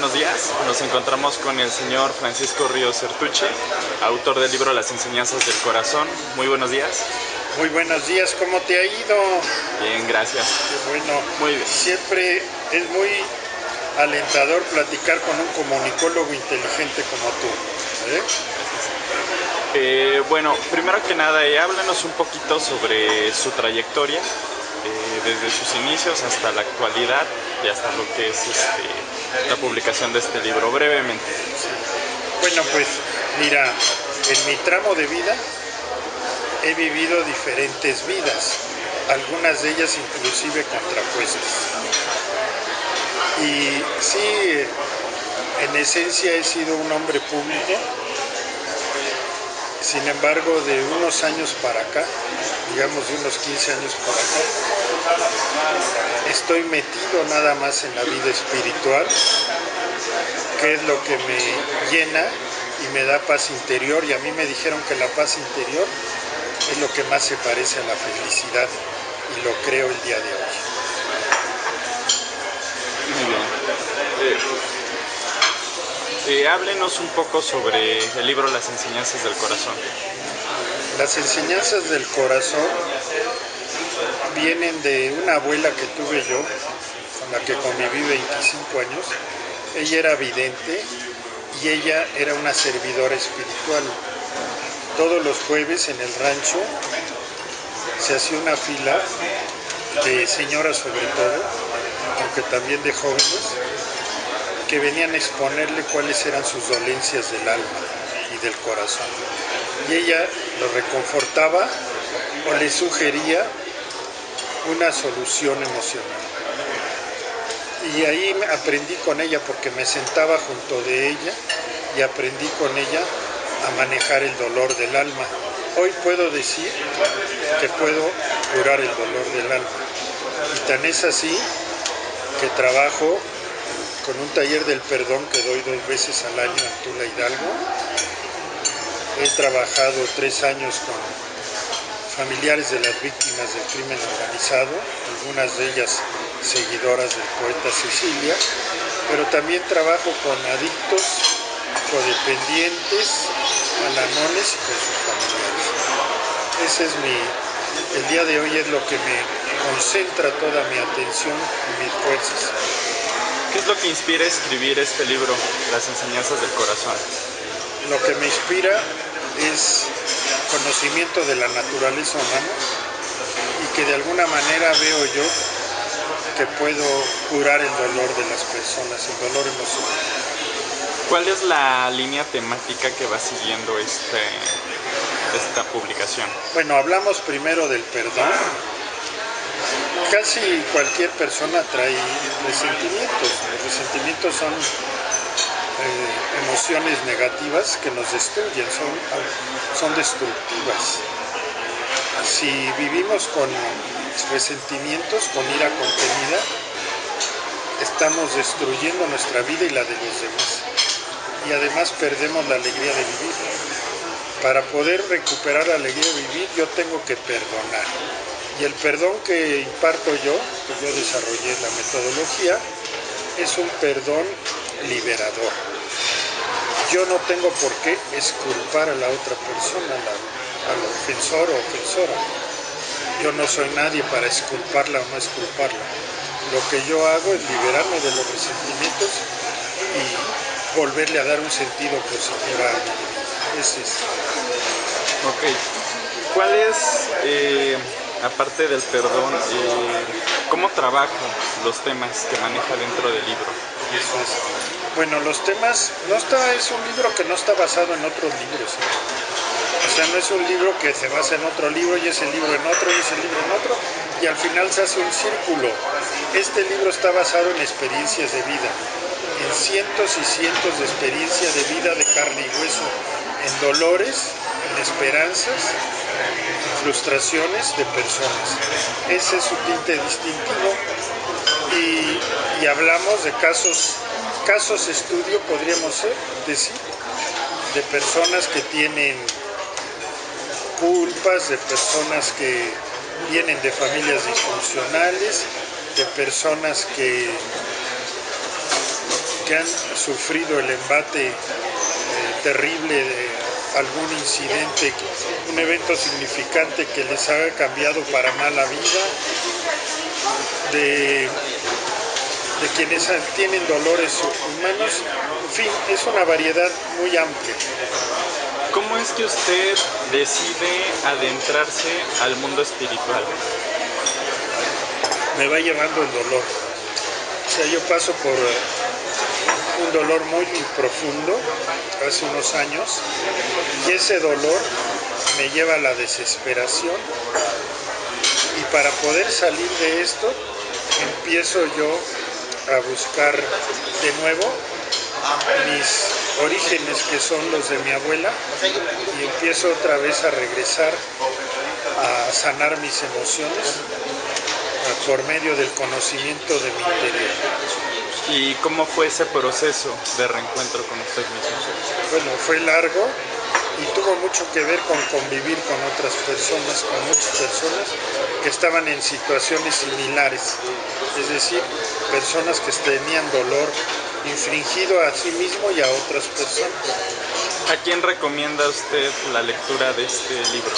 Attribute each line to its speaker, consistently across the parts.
Speaker 1: buenos días. Nos encontramos con el señor Francisco Ríos Certuche, autor del libro Las enseñanzas del corazón. Muy buenos días.
Speaker 2: Muy buenos días, ¿cómo te ha ido?
Speaker 1: Bien, gracias.
Speaker 2: Qué bueno.
Speaker 1: Muy bien.
Speaker 2: Siempre es muy alentador platicar con un comunicólogo inteligente como tú.
Speaker 1: Bueno, primero que nada, háblanos un poquito sobre su trayectoria, desde sus inicios hasta la actualidad y hasta lo que es la publicación de este libro, brevemente.
Speaker 2: Bueno, pues mira, en mi tramo de vida he vivido diferentes vidas, algunas de ellas inclusive contrapuestas. Y sí, en esencia he sido un hombre público. Sin embargo, de unos años para acá, digamos de unos 15 años para acá, estoy metido nada más en la vida espiritual, que es lo que me llena y me da paz interior, y a mí me dijeron que la paz interior es lo que más se parece a la felicidad, y lo creo el día de hoy.
Speaker 1: Muy bien. Háblenos un poco sobre el libro Las enseñanzas del corazón.
Speaker 2: Las enseñanzas del corazón vienen de una abuela que tuve yo, con la que conviví 25 años. Ella era vidente y ella era una servidora espiritual. Todos los jueves en el rancho se hacía una fila de señoras sobre todo, aunque también de jóvenes, que venían a exponerle cuáles eran sus dolencias del alma y del corazón. Y ella lo reconfortaba o le sugería una solución emocional. Y ahí aprendí con ella, porque me sentaba junto de ella y aprendí con ella a manejar el dolor del alma. Hoy puedo decir que puedo curar el dolor del alma. Y tan es así que trabajo con un taller del perdón que doy 2 veces al año en Tula, Hidalgo. He trabajado 3 años con familiares de las víctimas del crimen organizado, algunas de ellas seguidoras del poeta Cecilia, pero también trabajo con adictos, codependientes, alanones y con sus familiares. Ese es el día de hoy es lo que me concentra toda mi atención y mis fuerzas.
Speaker 1: ¿Qué es lo que inspira a escribir este libro, Las enseñanzas del corazón?
Speaker 2: Lo que me inspira es conocimiento de la naturaleza humana, y que de alguna manera veo yo que puedo curar el dolor de las personas, el dolor emocional.
Speaker 1: ¿Cuál es la línea temática que va siguiendo esta publicación?
Speaker 2: Bueno, hablamos primero del perdón. Casi cualquier persona trae resentimientos. Los resentimientos son emociones negativas que nos destruyen, son destructivas. Si vivimos con resentimientos, con ira contenida, estamos destruyendo nuestra vida y la de los demás. Y además perdemos la alegría de vivir. Para poder recuperar la alegría de vivir, yo tengo que perdonar. Y el perdón que imparto yo, que yo desarrollé la metodología, es un perdón liberador. Yo no tengo por qué exculpar a la otra persona, al ofensor o ofensora. Yo no soy nadie para exculparla o no exculparla. Lo que yo hago es liberarme de los resentimientos y volverle a dar un sentido positivo a mi vida. Ese es.
Speaker 1: Ok. ¿Cuál es, aparte del perdón, cómo trabaja los temas que maneja dentro del libro?
Speaker 2: Eso es. Bueno, los temas, es un libro que no está basado en otros libros. O sea, no es un libro que se basa en otro libro y ese libro en otro y ese libro en otro, y al final se hace un círculo. Este libro está basado en experiencias de vida, en cientos y cientos de experiencias de vida de carne y hueso, en dolores, en esperanzas, en frustraciones de personas. Ese es su tinte distintivo. Y hablamos de casos estudio, podríamos decir, de personas que tienen culpas, de personas que vienen de familias disfuncionales, de personas que que han sufrido el embate terrible de algún incidente, un evento significante que les ha cambiado para mal la vida, de quienes tienen dolores humanos, en fin, es una variedad muy amplia.
Speaker 1: ¿Cómo es que usted decide adentrarse al mundo espiritual?
Speaker 2: Me va llevando el dolor. O sea, yo paso por un dolor muy profundo hace unos años y ese dolor me lleva a la desesperación, y para poder salir de esto empiezo yo a buscar de nuevo mis orígenes, que son los de mi abuela, y empiezo otra vez a regresar a sanar mis emociones por medio del conocimiento de mi interior.
Speaker 1: ¿Y cómo fue ese proceso de reencuentro con usted mismo?
Speaker 2: Bueno, fue largo y tuvo mucho que ver con convivir con otras personas, con muchas personas que estaban en situaciones similares, es decir, personas que tenían dolor infringido a sí mismo y a otras personas.
Speaker 1: ¿A quién recomienda usted la lectura de este libro?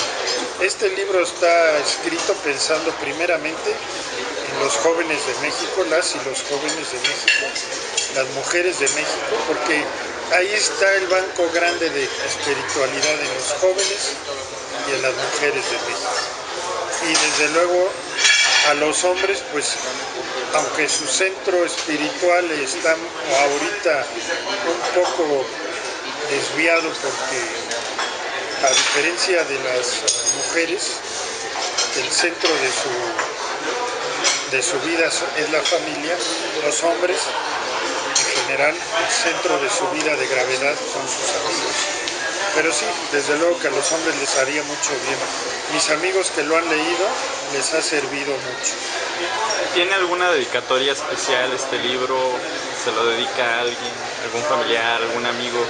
Speaker 2: Este libro está escrito pensando primeramente en los jóvenes de México, las y los jóvenes de México, las mujeres de México, porque ahí está el banco grande de espiritualidad en los jóvenes y en las mujeres de México. Y desde luego a los hombres, pues aunque su centro espiritual está ahorita un poco desviado, porque a diferencia de las mujeres, el centro de su vida es la familia, los hombres en general el centro de su vida de gravedad son sus amigos. Pero sí, desde luego que a los hombres les haría mucho bien. Mis amigos que lo han leído les ha servido mucho.
Speaker 1: ¿Tiene alguna dedicatoria especial este libro? ¿Se lo dedica a alguien, algún familiar, algún amigo?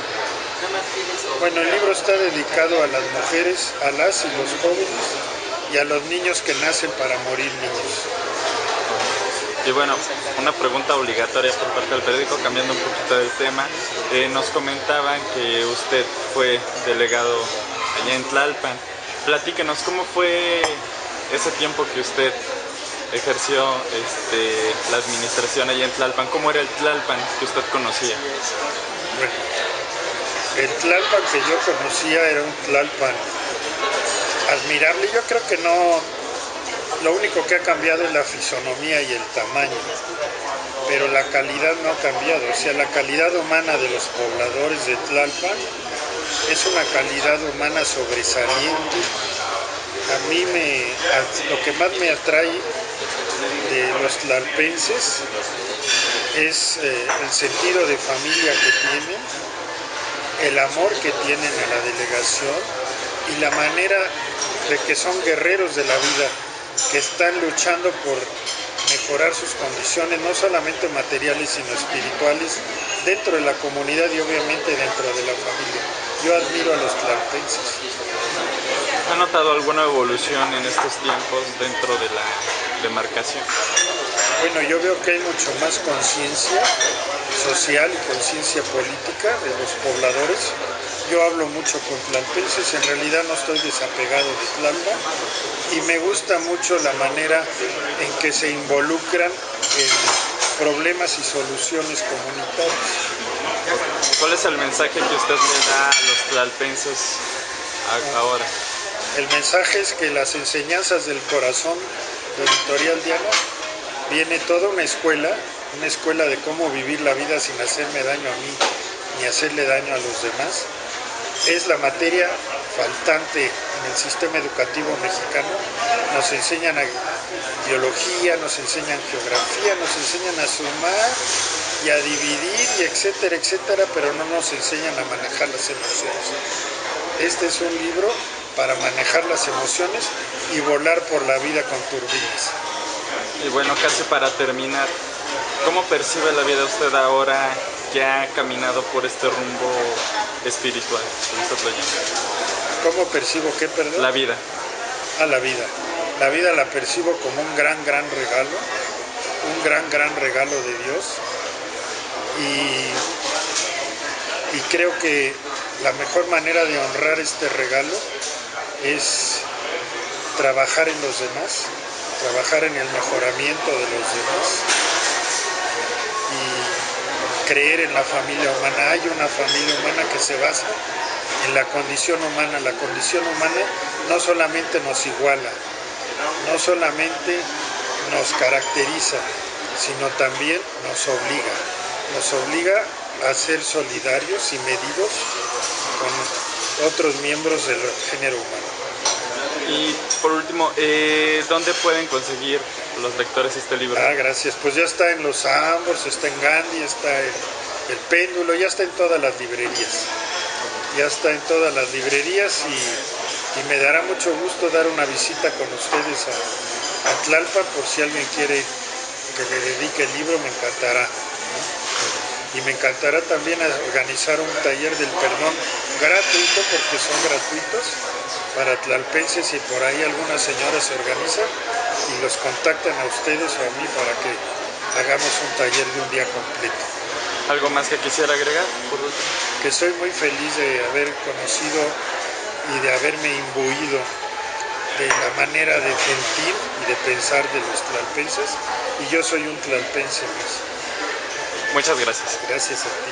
Speaker 2: Bueno, el libro está dedicado a las mujeres, a las y los jóvenes y a los niños que nacen para morir niños.
Speaker 1: Y bueno, una pregunta obligatoria por parte del periódico, cambiando un poquito del tema. Nos comentaban que usted fue delegado allá en Tlalpan. Platíquenos, ¿cómo fue ese tiempo que usted ejerció la administración allá en Tlalpan? ¿Cómo era el Tlalpan que usted conocía?
Speaker 2: Bueno, el Tlalpan que yo conocía era un Tlalpan admirable. Yo creo que lo único que ha cambiado es la fisonomía y el tamaño, pero la calidad no ha cambiado. O sea, la calidad humana de los pobladores de Tlalpan es una calidad humana sobresaliente. A mí lo que más me atrae de los tlalpenses es el sentido de familia que tienen, el amor que tienen a la delegación y la manera de que son guerreros de la vida, que están luchando por mejorar sus condiciones, no solamente materiales, sino espirituales, dentro de la comunidad y obviamente dentro de la familia. Yo admiro a los tlalpenses.
Speaker 1: ¿Ha notado alguna evolución en estos tiempos dentro de la demarcación?
Speaker 2: Bueno, yo veo que hay mucho más conciencia social y conciencia política de los pobladores. Yo hablo mucho con tlalpenses, en realidad no estoy desapegado de Tlalpan y me gusta mucho la manera en que se involucran en problemas y soluciones comunitarias.
Speaker 1: ¿Cuál es el mensaje que usted le da a los tlalpenses ahora?
Speaker 2: El mensaje es que las enseñanzas del corazón de Editorial Diana viene toda una escuela de cómo vivir la vida sin hacerme daño a mí ni hacerle daño a los demás. Es la materia faltante en el sistema educativo mexicano. Nos enseñan biología, nos enseñan geografía, nos enseñan a sumar y a dividir y etcétera, etcétera, pero no nos enseñan a manejar las emociones. Este es un libro para manejar las emociones y volar por la vida con turbinas.
Speaker 1: Y bueno, casi para terminar, ¿cómo percibe la vida usted ahora que ha caminado por este rumbo espiritual, como usted lo llama?
Speaker 2: ¿Cómo percibo qué, perdón?
Speaker 1: La vida.
Speaker 2: La vida. La vida la percibo como un gran regalo, un gran regalo de Dios, y creo que la mejor manera de honrar este regalo es trabajar en los demás, trabajar en el mejoramiento de los demás y creer en la familia humana. Hay una familia humana que se basa en la condición humana. La condición humana no solamente nos iguala, no solamente nos caracteriza, sino también nos obliga a ser solidarios y medidos con otros miembros del género humano.
Speaker 1: Y por último, ¿dónde pueden conseguir los lectores este libro?
Speaker 2: Gracias. Pues ya está en los Ambos, está en Gandhi, está en El Péndulo, ya está en todas las librerías. Ya está en todas las librerías y me dará mucho gusto dar una visita con ustedes a Tlalpan, por si alguien quiere que le dedique el libro, me encantará. Y me encantará también organizar un taller del perdón gratuito, porque son gratuitos, para tlalpenses, y por ahí algunas señoras se organizan y los contactan a ustedes o a mí para que hagamos un taller de un día completo.
Speaker 1: ¿Algo más que quisiera agregar, por último?
Speaker 2: Que soy muy feliz de haber conocido y de haberme imbuido de la manera de sentir y de pensar de los tlalpenses, y yo soy un tlalpense más.
Speaker 1: Muchas gracias.
Speaker 2: Gracias a ti.